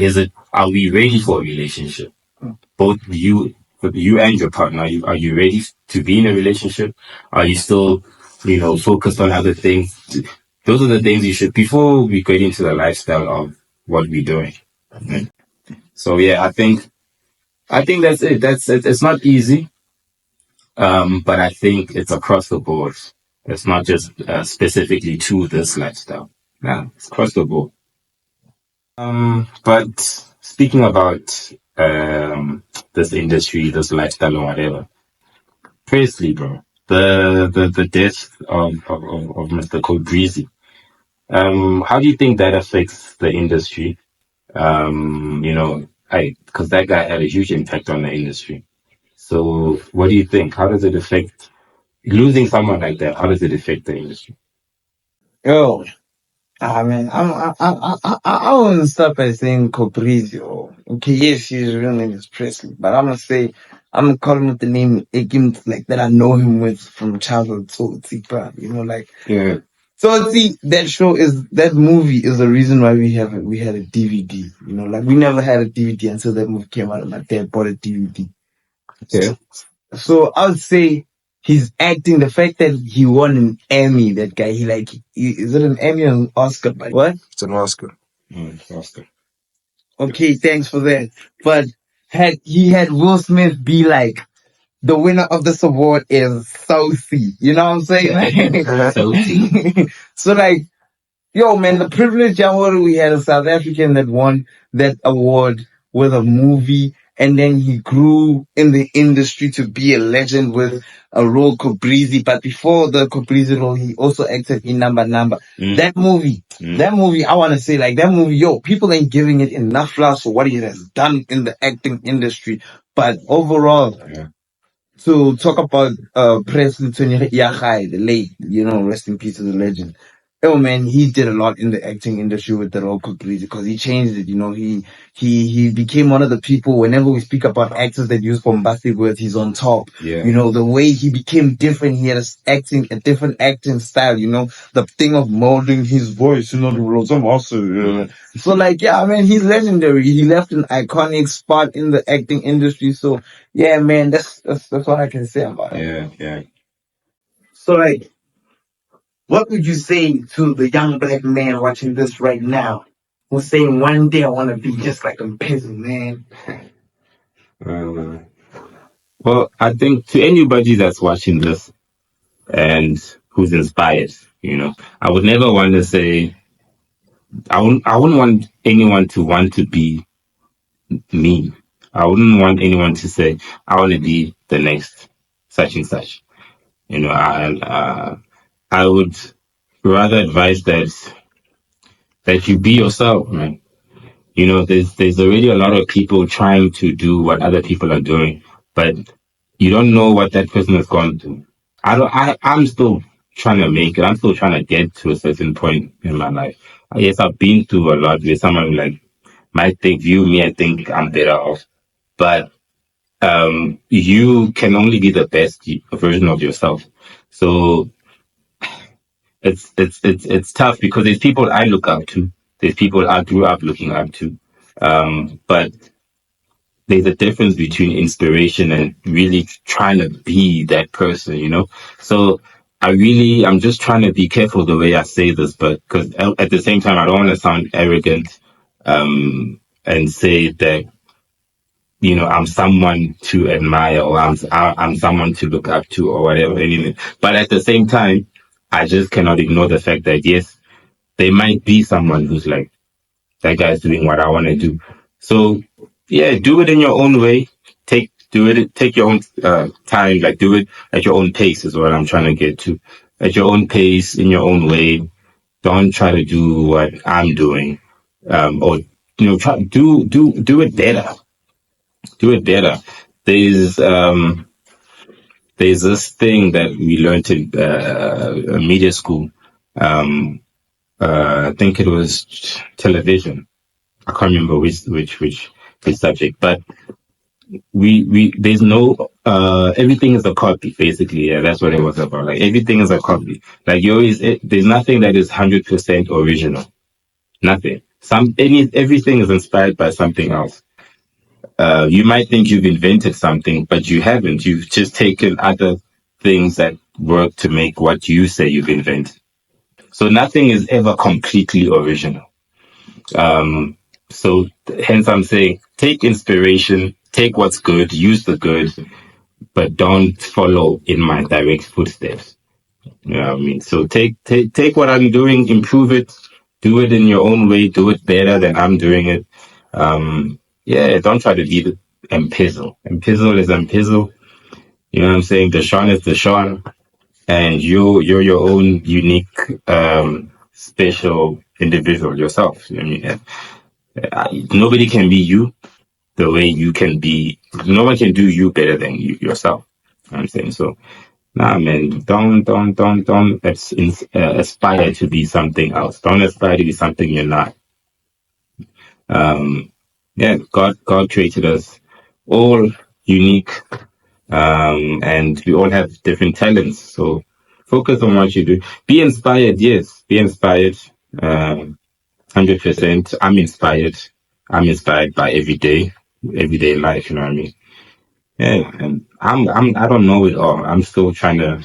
Are we ready for a relationship? Both you and your partner, are you ready to be in a relationship? Are you still, focused on other things? Those are the things you should, before we get into the lifestyle of what we're doing. So yeah, I think that's it. It's not easy. But I think it's across the board. It's not just specifically to this lifestyle. No, it's across the board. But speaking about this industry, this lifestyle or whatever, firstly, bro, the death of Mr. Breezy. How do you think that affects the industry? Because that guy had a huge impact on the industry. So what do you think? How does it affect losing someone like that? How does it affect the industry? Oh, Man, I wouldn't stop at saying Cobrizio. Okay, yes, his real name is Presley, but I'm gonna call him with the name like that I know him with from childhood. So it's like Yeah. so see that movie is the reason why we had a DVD. Like we never had a DVD until that movie came out, and my dad bought a DVD. Okay. So I would say his acting, the fact that he won an Emmy, that guy, is it an Emmy or an Oscar? What? It's an Oscar. Oscar. Okay, thanks for that. But had Will Smith be like, the winner of this award is Sophie. You know what I'm saying? Sophie. So like, yo, man, the privilege we had a South African that won that award with a movie, and then he grew in the industry to be a legend with a role Cobrizi. But before the Cobrizi role, he also acted in Number Number. That movie, I want to say, like, that movie, yo, people ain't giving it enough flowers for what he has done in the acting industry. But overall, to talk about Presley Tony Yahai, the late, rest in peace to the legend. Oh man, he did a lot in the acting industry with the role Kubrick because he changed it. He became one of the people. Whenever we speak about actors that use bombastic words, he's on top. Yeah. The way he became different, he had a different acting style. The thing of molding his voice. The roles of also. So like, yeah, man, he's legendary. He left an iconic spot in the acting industry. So yeah, man, that's what I can say about it. Yeah. So like, what would you say to the young black man watching this right now who's saying one day I want to be just like Empizzle, man? Well, I think to anybody that's watching this and who's inspired, I would never want to say, I wouldn't want anyone to want to be me. I wouldn't want anyone to say, I want to be the next such and such. I would rather advise that you be yourself, man. There's already a lot of people trying to do what other people are doing, but you don't know what that person is going to do. I'm still trying to make it. I'm still trying to get to a certain point in my life. Yes, I've been through a lot where someone might view me and think I'm better off, but you can only be the best version of yourself. So it's tough because there's people I look up to, there's people I grew up looking up to, but there's a difference between inspiration and really trying to be that person. So I'm just trying to be careful the way I say this, but because at the same time I don't want to sound arrogant, and say that I'm someone to admire or I'm someone to look up to or whatever. Anything. But at the same time, I just cannot ignore the fact that yes, there might be someone who's like, that guy's doing what I want to do. So yeah, do it in your own way. Take your own time. Like do it at your own pace is what I'm trying to get to. At your own pace, in your own way. Don't try to do what I'm doing, or try do it better. Do it better. There's this thing that we learned in media school. I think it was television. I can't remember which subject, but we there's no everything is a copy basically. Yeah, that's what it was about. Like everything is a copy. Like there's nothing that is 100% original. Nothing. Everything is inspired by something else. You might think you've invented something, but you haven't. You've just taken other things that work to make what you say you've invented. So nothing is ever completely original. So hence I'm saying take inspiration, take what's good, use the good, but don't follow in my direct footsteps. You know what I mean? So take what I'm doing, improve it, do it in your own way, do it better than I'm doing it. Yeah, don't try to be the Empizzle. Empizzle is Empizzle. You know what I'm saying? Deshawn is Deshawn. And you're your own unique, special individual yourself. I mean, nobody can be you the way you can be. No one can do you better than you yourself. You know what I'm saying? So Nah, man, don't aspire to be something else. Don't aspire to be something you're not. Yeah, God created us all unique, and we all have different talents. So focus on what you do. Be inspired, yes, be inspired. 100%. I'm inspired. I'm inspired by everyday life. You know what I mean? Yeah, and I don't know it all. I'm still trying to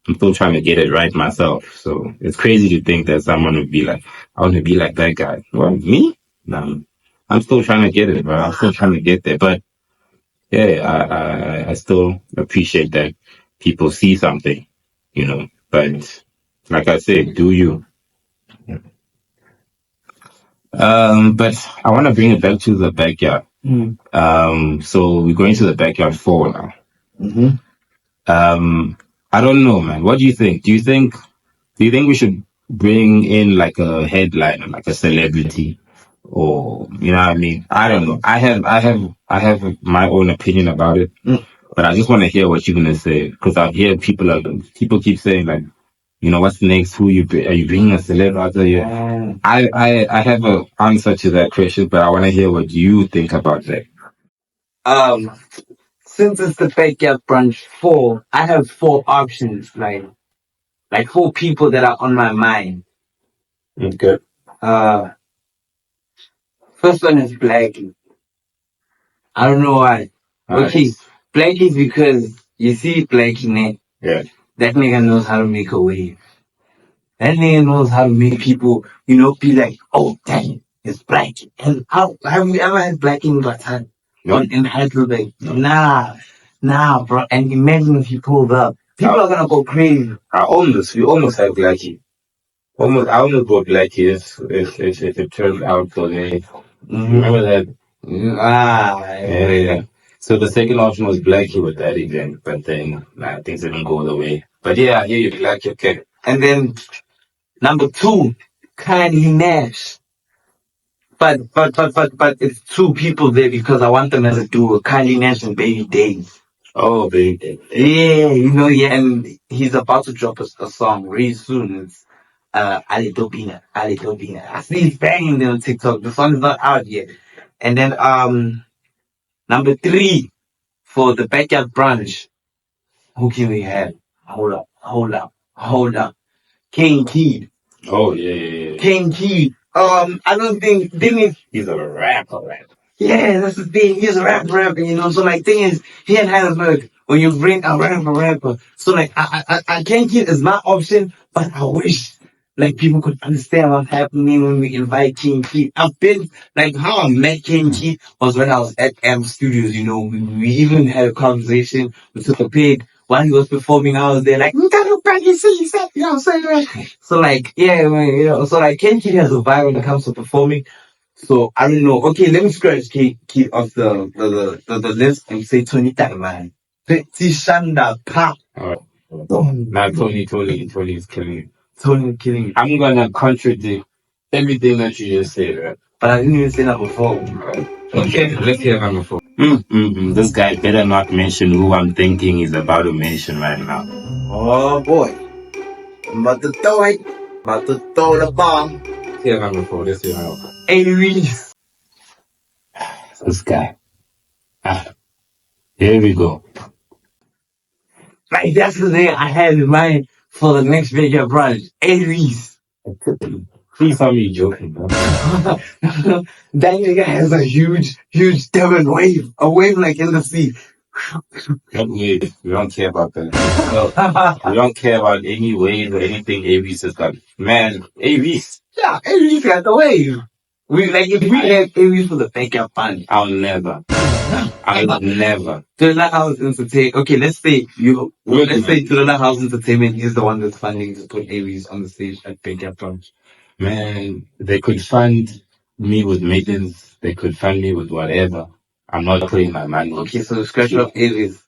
get it right myself. So it's crazy to think that someone would be like, I want to be like that guy. Well, me? No, I'm still trying to get it, bro. I'm still trying to get there. But yeah, I still appreciate that people see something, you know. But like I said, do you? But I want to bring it back to the backyard. So we're going to the backyard 4 now. I don't know, man. What do you think? Do you think we should bring in like a headliner, like a celebrity, or you know what I mean? I don't know. I have my own opinion about it, but I just want to hear what you're gonna say because I hear people keep saying like, you know, what's next? Are you bringing a celebrity? Yeah. I have an answer to that question, but I want to hear what you think about that. Um, since it's the backyard brunch 4, I have 4 options, like 4 people that are on my mind. Okay. First one is Blackie. I don't know why. Okay, Blackie is because you see Blackie, man. Yeah. That nigga knows how to make a wave. That nigga knows how to make people, you know, be like, oh, dang, it's Blackie. And how have you ever had Blackie in Bataan? No. In Heidelberg? Nah, bro. And imagine if he pulled up. People are gonna go crazy. We almost had Blackie. I almost bought Blackie if it turned out the way. Remember that? Yeah. So the second option was Blackie with that event, but then things didn't go the way. But yeah, I hear you, Blackie, okay. And then number 2, Kylie Nash. But it's 2 people there because I want them as a duo, Kylie Nash and Baby Days. Oh, Baby Days. Yeah, you know, yeah, and he's about to drop a song really soon. It's Ali Dobina. I see he's banging there on TikTok. The song is not out yet. And then number 3 for the backyard brunch. Who can we have? Hold up. King Kid. Oh, yeah. King Kid. I don't think He's a rapper. Yeah, that's the thing. He's a rapper, you know. So like, thing is, here in Heidelberg, when you bring a rapper, so like, I can't get as my option, but I wish like people could understand what's happening when we invite King Keith. I've been like, how I met King Keith was when I was at M Studios. You know, we even had a conversation. We took a pig while he was performing. I was there like, you know what I'm saying? So like, yeah, man, you know, so like, King Keith has a vibe when it comes to performing. So I don't know. Okay, let me scratch keep off the list and say Tony man. Shanda pop. Alright. Now Tony is killing you. Tony killing you. I'm gonna contradict everything that you just said, right? But I didn't even say number 4. Okay, let's hear number 4. This guy better not mention who I'm thinking he's about to mention right now. Oh boy. I'm about to throw it. About to throw the bomb. Let's hear number 4. A-Reece. This guy. Here we go. Like, that's the thing I had in mind for the next backyard brunch. A-Reece. Please tell me you're joking, bro. That nigga has a huge diamond wave. A wave like in the sea. That wave, we don't care about that. We don't care about any wave or anything A-Reece has got. Man, A-Reece. Yeah, A-Reece got the wave. If we had A-Reece for the backyard brunch. I'll never. To the House Entertainment. Okay, let's say to the House Entertainment is the one that's funding to put A-Reece on the stage at backyard brunch. Man, they could fund me with millions. They could fund me with whatever. I'm not putting my money. Okay, so scratch off A-Reece.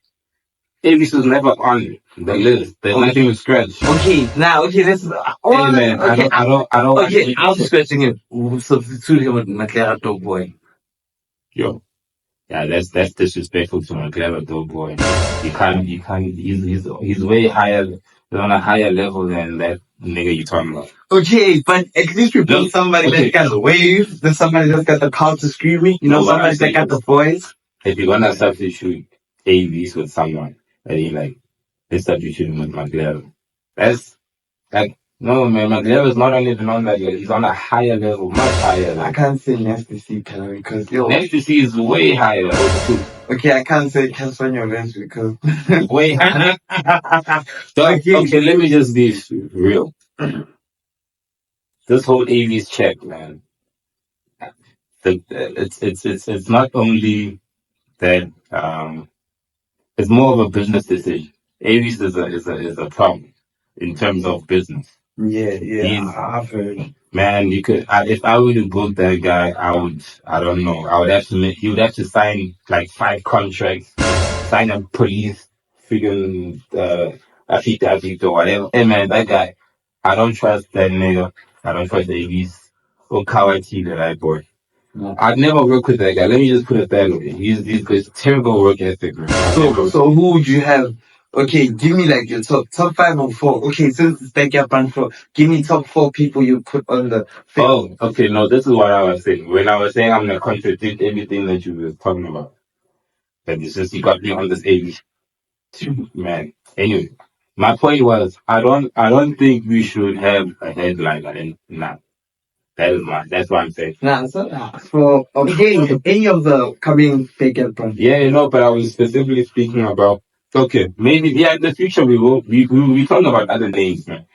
A-Reece was never on the list. There's nothing to scratch. Okay, let's. Hey man, okay, I don't. Okay, I was scratching him. Substitute him with Matlera Dog Boy. Yo, Yeah, that's disrespectful to my clever dope boy. You can't, he's way higher, he's on a higher level than that nigga you talking about. Okay, but at least we brought Look, somebody okay. that got the wave. There's somebody that's got the counter screaming. You know, No, what somebody I'm that got saying the is, voice. if you're gonna substitute A-Reece with someone, and you like, let's substitute him with McLaren. That's, like, no, man, McLaren is not only on that level, he's on a higher level, much higher level. I can't say Nasty C, Calorie, because yo. Nasty C is way higher too. Okay, I can't say California Rams because way higher. So, okay, let me just be real. This whole A-Reece check, man. It's not only that it's more of a business decision. A-Reece is a problem in terms of business. Yeah, I've heard. Man, you could if I were to book that guy, I don't know, he would have to sign like 5 contracts, sign a police freaking affidavit or whatever. Hey man, that guy, I don't trust that nigga. I don't trust A-Reece or Kawati that I bought. I'd never work with that guy. Let me just put it that way. He's got terrible work ethic, man. So who would you have? Okay, give me like your top 5 or 4. Okay, since it's Backyard Brunch 4, give me top 4 people you put on the. Oh, okay. No, this is what I was saying. When I was saying I'm gonna contradict everything that you were talking about, that it's just you got me on this age, man. Anyway, my point was I don't think we should have a headliner. And nah, that's what I'm saying. Nah, so for any of the coming Backyard Brunch. Yeah, you know, but I was specifically speaking about. Okay, maybe in the future we will be talking about other names, man.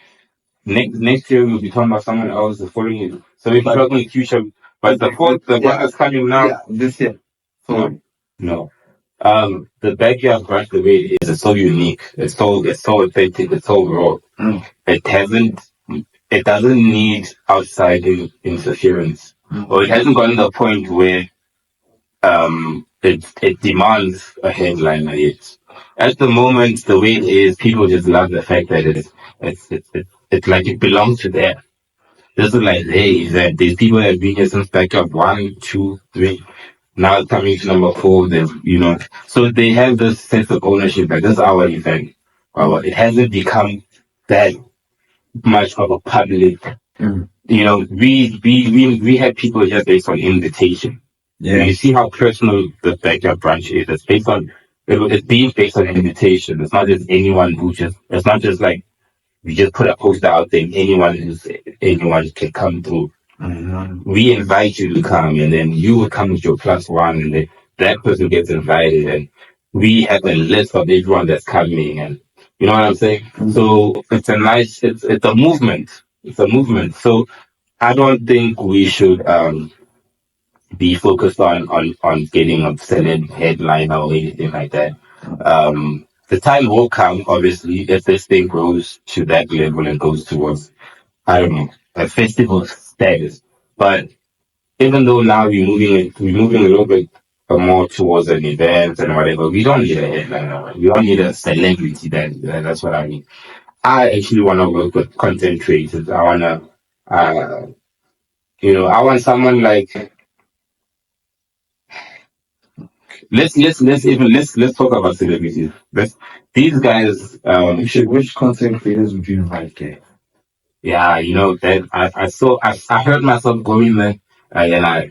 Next year we'll be talking about someone else the following year. So we're talking in the future, but the one that's coming now. Yeah, this year. No. The backyard brunch, the way it is so unique. It's so authentic. It's so raw. It doesn't need outside interference, or it hasn't gotten to the point where it demands a headliner yet. At the moment, the way it is, people just love the fact that it's like it belongs to them. This is like, hey, that these people that have been here since backyard 1, 2, 3. Now it's coming to number 4. So they have this sense of ownership. Like this is our event. It hasn't become that much of a public. You know, we had people here based on invitation. Yeah. You see how personal the backyard brunch is. It's based on it's being based on invitation. It's not just anyone it's not just like we just put a poster out there and anyone can come through. We invite you to come, and then you will come with your +1, and then that person gets invited, and we have a list of everyone that's coming, and you know what I'm saying? So it's a movement. It's a movement. So I don't think we should be focused on getting a celeb headline or anything like that. The time will come, obviously, if this thing grows to that level and goes towards, I don't know, a festival status. But even though now we're moving a little bit more towards an event and whatever, we don't need a headliner. We don't need a celebrity. That's what I mean. I actually want to work with content creators. I want to, I want someone like. Let's talk about celebrities. These guys. Which content creators would you invite there? Yeah, you know that I heard myself going there, and I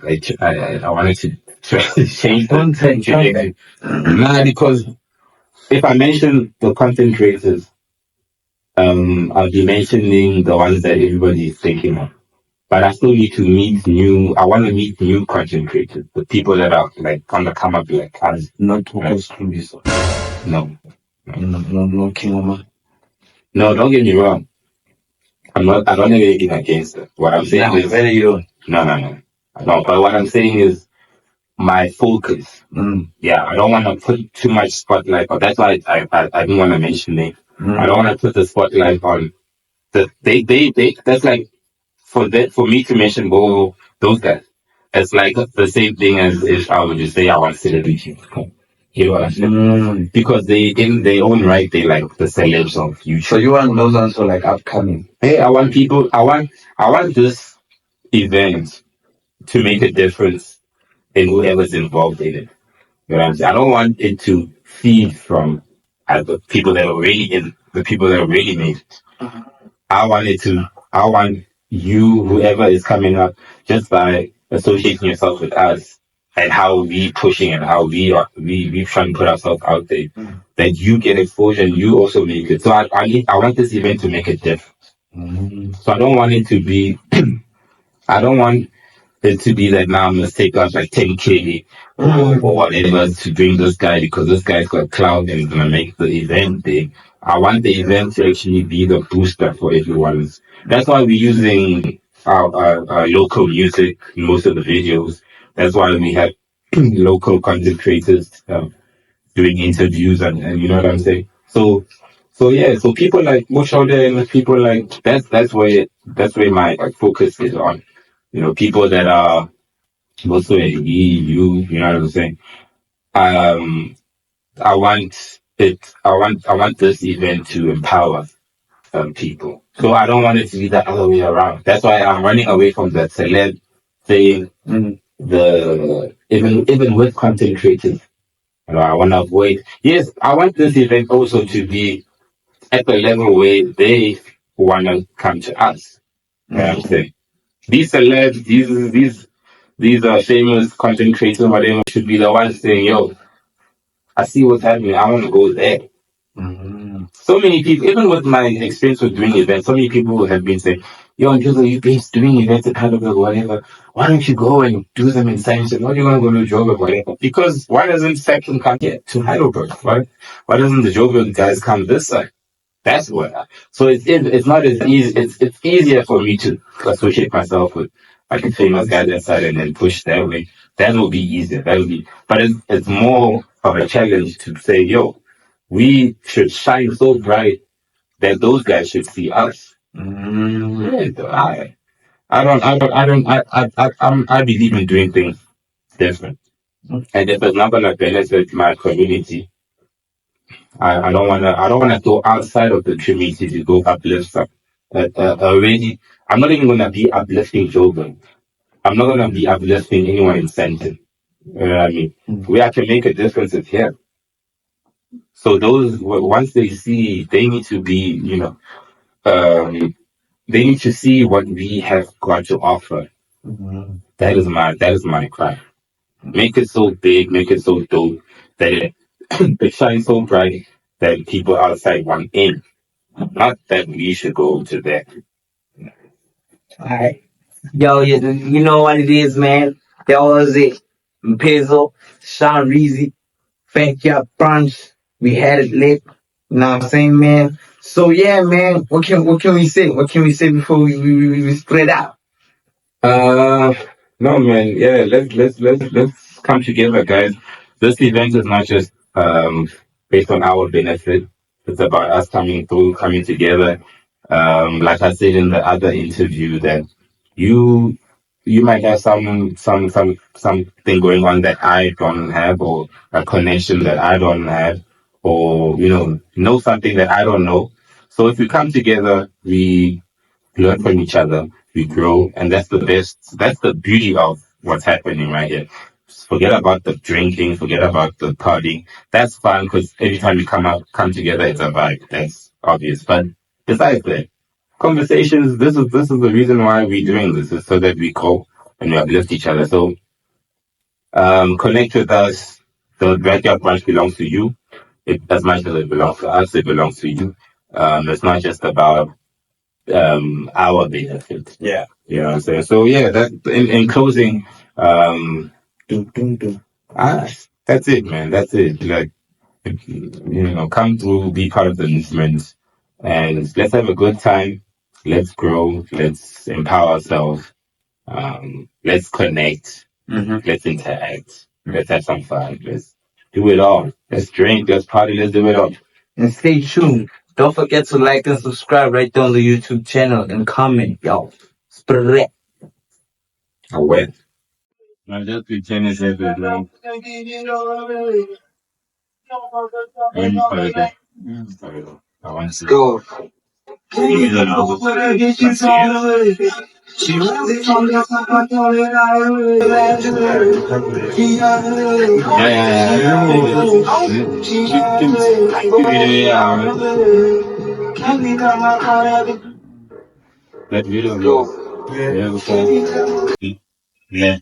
wanted to try to change the trajectory. Nah, because if I mention the content creators, I'll be mentioning the ones that everybody is thinking of. But I still need to I want to meet new content creators, the people that are like on the come up like us. Not Toko's Cruise. No, King Omar. No, don't get me wrong. I don't have anything against it. What I'm saying is, where are you? No. I don't. But what I'm saying is, my focus. Yeah, I don't want to put too much spotlight. But that's why I didn't want to mention it. I don't want to put the spotlight on that's like for me to mention those guys. It's like the same thing as if I would just say I want celebrities to come. You know what I'm saying? Because they in their own right, they like the celebs of YouTube. So you want those ones who are like upcoming? Hey, I want this event to make a difference in whoever's involved in it. You know what I'm saying? I don't want it to feed from the people that are already in, the people that are already made it. I want you, whoever is coming up, just by associating yourself with us and how we pushing and how we trying to put ourselves out there, that you get exposure and you also make it. So I want this event to make a difference. So I don't want it to be, I don't want it to be that now I'm gonna take out like 10K or whatever to bring this guy because this guy's got clout and is gonna make the event big. I want the event to actually be the booster for everyone. That's why we're using our local music in most of the videos. That's why we have local content creators doing interviews and you know what I'm saying. So yeah, so people like Mushode and people like that's where my like focus is on. You know, people that are also in EU, you know what I'm saying? I want I want this event to empower people. So I don't want it to be the other way around. That's why I'm running away from the celeb thing. The even with content creators, you know, I want to avoid. Yes, I want this event also to be at the level where they want to come to us. You know what I'm saying? These celebs, these are famous content creators, whatever, should be the ones saying, yo, I see what's happening. I want to go there. So many people, even with my experience with doing events, so many people have been saying, yo, Empizzle, you've been doing events at Heidelberg, whatever. Why don't you go and do them in science? Why do you want to go to Joburg, whatever? Because why doesn't Spectrum come here to Heidelberg? Why doesn't the Joburg guys come this side? That's what. So it's not as easy. It's easier for me to associate myself with like a famous guy that side and then push that way. That will be easier. That will be. But it's more of a challenge to say, yo, we should shine so bright that those guys should see us. I believe in doing things different. And if it's not gonna benefit my community, I don't wanna go outside of the community to go uplift some. Already, I'm not even gonna be uplifting Joburg. I'm not gonna be uplifting anyone in Centre. You know what I mean? We have to make a difference here. So those once they see, they need to be, you know, they need to see what we have got to offer. That is my cry. Make it so big, make it so dope that it shines so bright that people outside want in. Not that we should go to that. Alright. Yo, you know what it is, man. That was it. Empizzle, SbudaDeluxe, Backyard Brunch. We had it lit. You know what I'm saying, man? So yeah, man. What can we say? What can we say before we spread out? No man, yeah, let's come together, guys. This event is not just based on our benefit. It's about us coming through, coming together. Like I said in the other interview, that you you might have something going on that I don't have, or a connection that I don't have, or know something that I don't know. So if we come together, we learn from each other, we grow, and that's the best. That's the beauty of what's happening right here. Forget about the drinking, forget about the party. That's fun because every time we come together, it's a vibe. That's obvious. But besides that, conversations. This is the reason why we're doing this, is so that we grow and we uplift each other. So connect with us. The backyard branch belongs to you. As much as it belongs to us, it belongs to you. It's not just about our benefit. Yeah. You know what I'm saying? So yeah, that in closing, that's it, man. That's it. Like, come through, be part of the movement, and let's have a good time. Let's grow. Let's empower ourselves. Let's connect. Let's interact. Let's have some fun. Let's do it all. Let's drink. Let's party. Let's do it all. And stay tuned. Don't forget to like and subscribe right there on the YouTube channel and comment, y'all. Spread. I went. I just pretend it's everything. I want to Go. That video was yeah.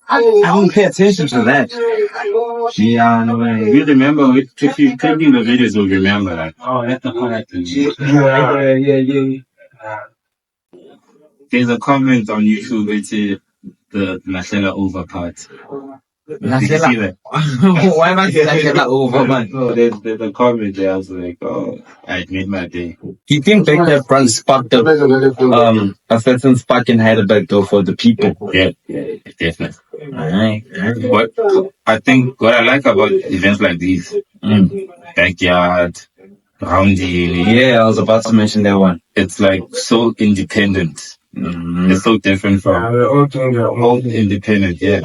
I don't pay attention to that. Yeah, no way. You remember if you taking the videos, you'll remember that. Oh, that's the part. Yeah. There's a comment on YouTube which is the Nashela over part. Did you see that? Why not Nashela over, man? No, there's a comment there. I was like, oh, I made my day. Do you think Backyard Brunch sparked a certain spark in Heidelberg though for the people? Yeah, definitely. Alright. What I think what I like about events like these, backyard, roundy. Yeah, I was about to mention that one. It's like so independent. It's so different from old independent. Yeah.